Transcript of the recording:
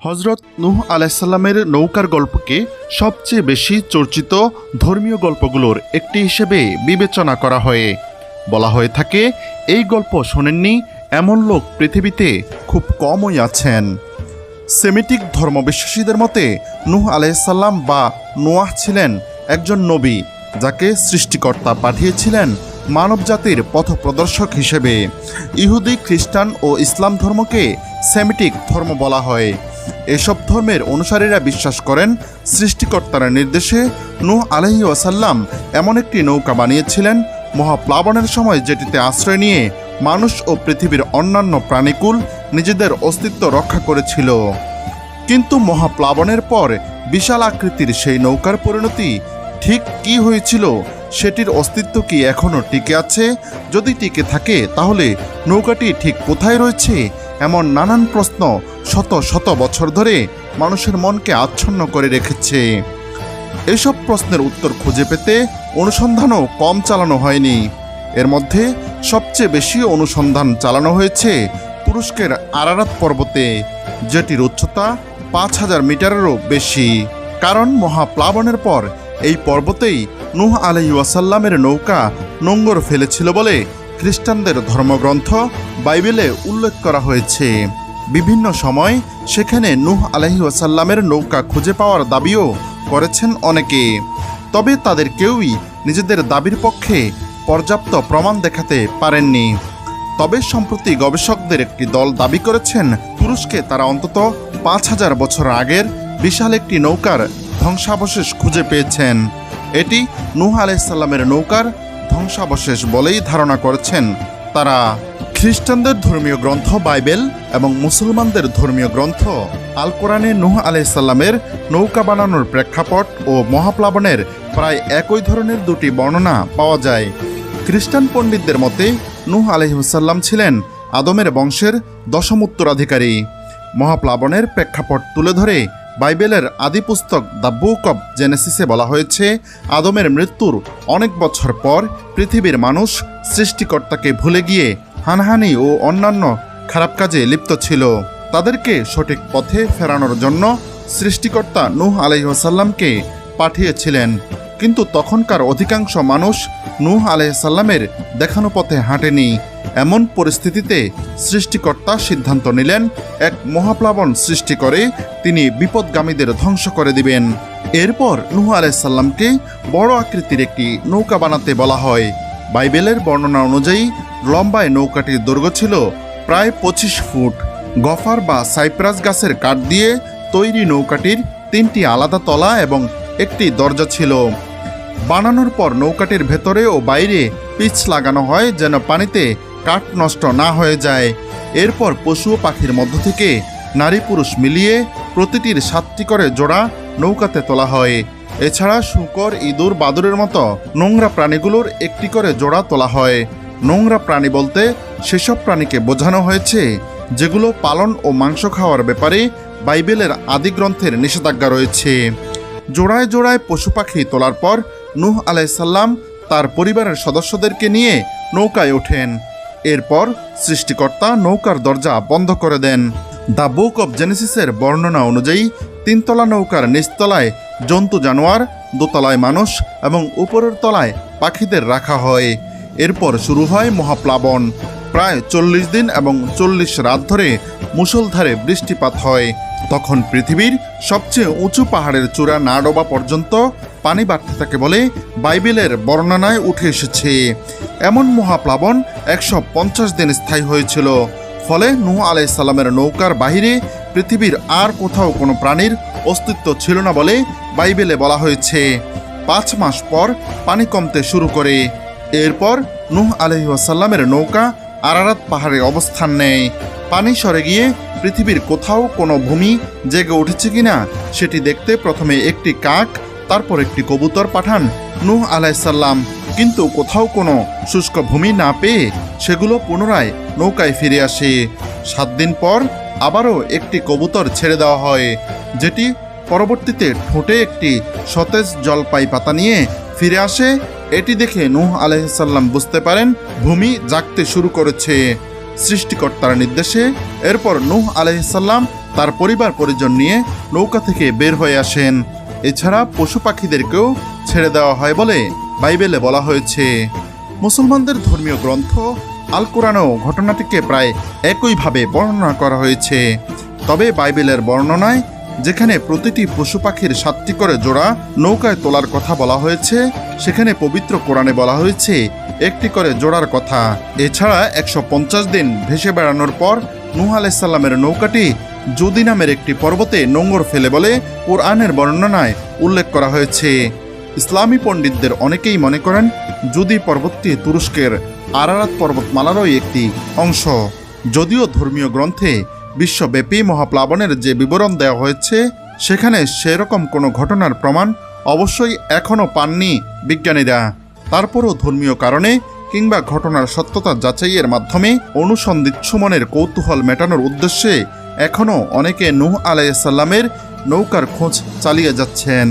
হজরত নূহ আলাইসাল্লামের নৌকার গল্পকে সবচেয়ে বেশি চর্চিত ধর্মীয় গল্পগুলোর একটি হিসেবে বিবেচনা করা হয়। বলা হয়ে থাকে, এই গল্প শোনেননি এমন লোক পৃথিবীতে খুব কমই আছেন। সেমিটিক ধর্মবিশ্বাসীদের মতে নূহ আলাইসাল্লাম বা নোয়াহ ছিলেন একজন নবী, যাকে সৃষ্টিকর্তা পাঠিয়েছিলেন মানবজাতির পথপ্রদর্শক হিসেবে। ইহুদি, খ্রিস্টান ও ইসলাম ধর্মকে সেমিটিক ধর্ম বলা হয়। এসব ধর্মের অনুসারীরা বিশ্বাস করেন সৃষ্টিকর্তার নির্দেশে নূহ আলাইহিস সালাম এমন একটি নৌকা বানিয়েছিলেন মহাপ্লাবনের সময়, যেটিতে আশ্রয় নিয়ে মানুষ ও পৃথিবীর অন্যান্য প্রাণীকুল নিজেদের অস্তিত্ব রক্ষা করেছিল। কিন্তু মহাপ্লাবনের পর বিশাল আকৃতির সেই নৌকার পরিণতি ঠিক কী হয়েছিল, সেটির অস্তিত্ব কি এখনও টিকে আছে? যদি টিকে থাকে তাহলে নৌকাটি ঠিক কোথায় রয়েছে? এমন নানান প্রশ্ন শত শত বছর ধরে মানুষের মনকে আচ্ছন্ন করে রেখেছে। এসব প্রশ্নের উত্তর খুঁজে পেতে অনুসন্ধানও কম চালানো হয়নি। এর মধ্যে সবচেয়ে বেশি অনুসন্ধান চালানো হয়েছে তুরস্কের আরারাত পর্বতে, যেটির উচ্চতা 5000 মিটারেরও বেশি। কারণ মহাপ্লাবনের পর এই পর্বতেই নূহ আলাইহিস সালামের নৌকা নোঙর ফেলেছিল বলে খ্রিস্টানদের ধর্মগ্রন্থ বাইবেলে উল্লেখ করা হয়েছে। বিভিন্ন সময় সেখানে নূহ আলাইহিস সালামের নৌকা খুঁজে পাওয়ার দাবিও করেছেন অনেকে, তবে তাদের কেউই নিজেদের দাবির পক্ষে পর্যাপ্ত প্রমাণ দেখাতে পারেননি। তবে সম্প্রতি গবেষকদের একটি দল দাবি করেছেন তুরস্কে তারা অন্তত 5000 বছর আগের বিশাল একটি নৌকার ধ্বংসাবশেষ খুঁজে পেয়েছেন। এটি নূহ আলাইহিস সালামের নৌকার ধ্বংসাবশেষ বলেই ধারণা করেছেন তারা। খ্রিস্টানদের ধর্মীয় গ্রন্থ বাইবেল এবং মুসলমানদের ধর্মীয় গ্রন্থ আল কোরআনে নূহ আলাইহিস সালামের নৌকা বানানোর প্রেক্ষাপট ও মহাপ্লাবনের প্রায় একই ধরনের দুটি বর্ণনা পাওয়া যায়। খ্রিস্টান পণ্ডিতদের মতে নূহ আলাইহিস সালাম ছিলেন আদমের বংশের 10ম উত্তরাধিকারী। মহাপ্লাবনের প্রেক্ষাপট তুলে ধরে বাইবেলের আদি পুস্তক দ্য বুক অব জেনেসিসে বলা হয়েছে, আদমের মৃত্যুর অনেক বছর পর পৃথিবীর মানুষ সৃষ্টিকর্তাকে ভুলে গিয়ে হানাহানি ও অন্যান্য খারাপ কাজে লিপ্ত ছিল। তাদেরকে সঠিক পথে ফেরানোর জন্য সৃষ্টিকর্তা নূহ আলাইহিস সালামকে পাঠিয়েছিলেন। কিন্তু তখনকার অধিকাংশ মানুষ নূহ আলাইহিস সালামের দেখানো পথে হাঁটেনি। এমন পরিস্থিতিতে সৃষ্টিকর্তা সিদ্ধান্ত নিলেন এক মহাপ্লাবন সৃষ্টি করে তিনি বিপদগামীদের ধ্বংস করে দিবেন। এরপর নূহ আলাইহিস সালামকে বড় আকৃতির একটি নৌকা বানাতে বলা হয়। বাইবেলের বর্ণনা অনুযায়ী লম্বায় নৌকাটির দৈর্ঘ্য ছিল প্রায় 25 ফুট। গফার বা সাইপ্রাস গাছের কাঠ দিয়ে তৈরি নৌকাটির 3টি আলাদা তলা এবং একটি দরজা ছিল। বানানোর পর নৌকাটির ভেতরে ও বাইরে পিচ লাগানো হয় যেন পানিতে কাঠ নষ্ট না হয়ে যায়। এরপর পশু ও পাখির মধ্য থেকে নারী পুরুষ মিলিয়ে প্রতিটির 7টি করে জোড়া নৌকাতে তোলা হয়। এছাড়া শূকর, ইঁদুর, বাদুড়ের মতো নোংরা প্রাণীগুলোর একটি করে জোড়া তোলা হয়। নোংরা প্রাণী বলতে সেসব প্রাণীকে বোঝানো হয়েছে যেগুলো পালন ও মাংস খাওয়ার ব্যাপারে বাইবেলের আদি গ্রন্থের নিষেধাজ্ঞা রয়েছে। জোড়ায় জোড়ায় পশু পাখি তোলার পর নূহ আলাইহিস সালাম তার পরিবারের সদস্যদেরকে নিয়ে নৌকায় ওঠেন। এরপর সৃষ্টিকর্তা নৌকার দরজা বন্ধ করে দেন। দ্য বুক অব জেনেসিসের বর্ণনা অনুযায়ী 3তলা নৌকার নিচতলায় জন্তু জানোয়ার, দোতলায় মানুষ এবং উপরের তলায় পাখিদের রাখা হয়। এরপর শুরু হয় মহাপ্লাবন। প্রায় 40 দিন এবং 40 রাত ধরে মুষলধারে বৃষ্টিপাত হয়। তখন পৃথিবীর সবচেয়ে উঁচু পাহাড়ের চূড়া না ডোবা পর্যন্ত পানি বাড়তে থাকে বলে বাইবেলের বর্ণনায় উঠে এসেছে। এমন মহাপ্লাবন 150 দিন স্থায়ী হয়েছিল। ফলে নূহ আলাইহিস সালামের নৌকার বাহিরে পৃথিবীর আর কোথাও কোনো প্রাণীর অস্তিত্ব ছিল না বলে বাইবেলে বলা হয়েছে। 5 মাস পর পানি কমতে শুরু করে। এরপর নূহ আলাইহিস সালামের নৌকা আরারাত পাহাড়ে অবস্থান নেয়। পানি সরে গিয়ে পৃথিবীর কোথাও কোনো ভূমি জেগে উঠেছে কিনা সেটি দেখতে প্রথমে একটি কাক, তারপর একটি কবুতর পাঠান নূহ আলাইহিস সালাম। কিন্তু কোথাও কোনো শুষ্ক ভূমি না পেয়ে সেগুলো পুনরায় নৌকায় ফিরে আসে। 7 দিন পর আবারও একটি কবুতর ছেড়ে দেওয়া হয়, যেটি পরবর্তীতে ঠোঁটে একটি সতেজ জলপাই পাতা নিয়ে ফিরে আসে। এটি দেখে নূহ আলাইহিস সালাম বুঝতে পারেন ভূমি জাগতে শুরু করেছে। সৃষ্টিকর্তার নির্দেশে এরপর নূহ আলাইহিস সালাম তার পরিবার পরিজন নিয়ে নৌকা থেকে বের হয়ে আসেন। এছাড়া পশু পাখিদেরকেও ছেড়ে দেওয়া হয় বলে বাইবেলে বলা হয়েছে। মুসলমানদের ধর্মীয় গ্রন্থ আল কোরআনেও ঘটনাটিকে প্রায় একইভাবে বর্ণনা করা হয়েছে। তবে বাইবেলের বর্ণনায় যেখানে প্রতিটি পশু পাখির 7টি করে জোড়া নৌকায় তোলার কথা বলা হয়েছে, সেখানে পবিত্র কোরআনে বলা হয়েছে 1টি করে জোড়ার কথা। এছাড়া 150 দিন ভেসে বেড়ানোর পর নূহ আলাইহিস সালামের নৌকাটি জুদি নামের একটি পর্বতে নোঙর ফেলে বলে কোরআনের বর্ণনায় উল্লেখ করা হয়েছে। ইসলামী পণ্ডিতদের অনেকেই মনে করেন জুদি পর্বতটি তুরস্কের আরারাত পর্বতমালারই একটি অংশ। যদিও ধর্মীয় গ্রন্থে বিশ্বব্যাপী মহাপ্লাবনের যে বিবরণ দেওয়া হয়েছে, সেখানে সেরকম কোনো ঘটনার প্রমাণ অবশ্যই এখনও পাননি বিজ্ঞানীরা। তারপরও ধর্মীয় কারণে কিংবা ঘটনার সত্যতা যাচাইয়ের মাধ্যমে অনুসন্ধিৎসু মনের কৌতূহল মেটানোর উদ্দেশ্যে এখনও অনেকে নূহ আলাইহিস সালামের নৌকার খোঁজ চালিয়ে যাচ্ছেন।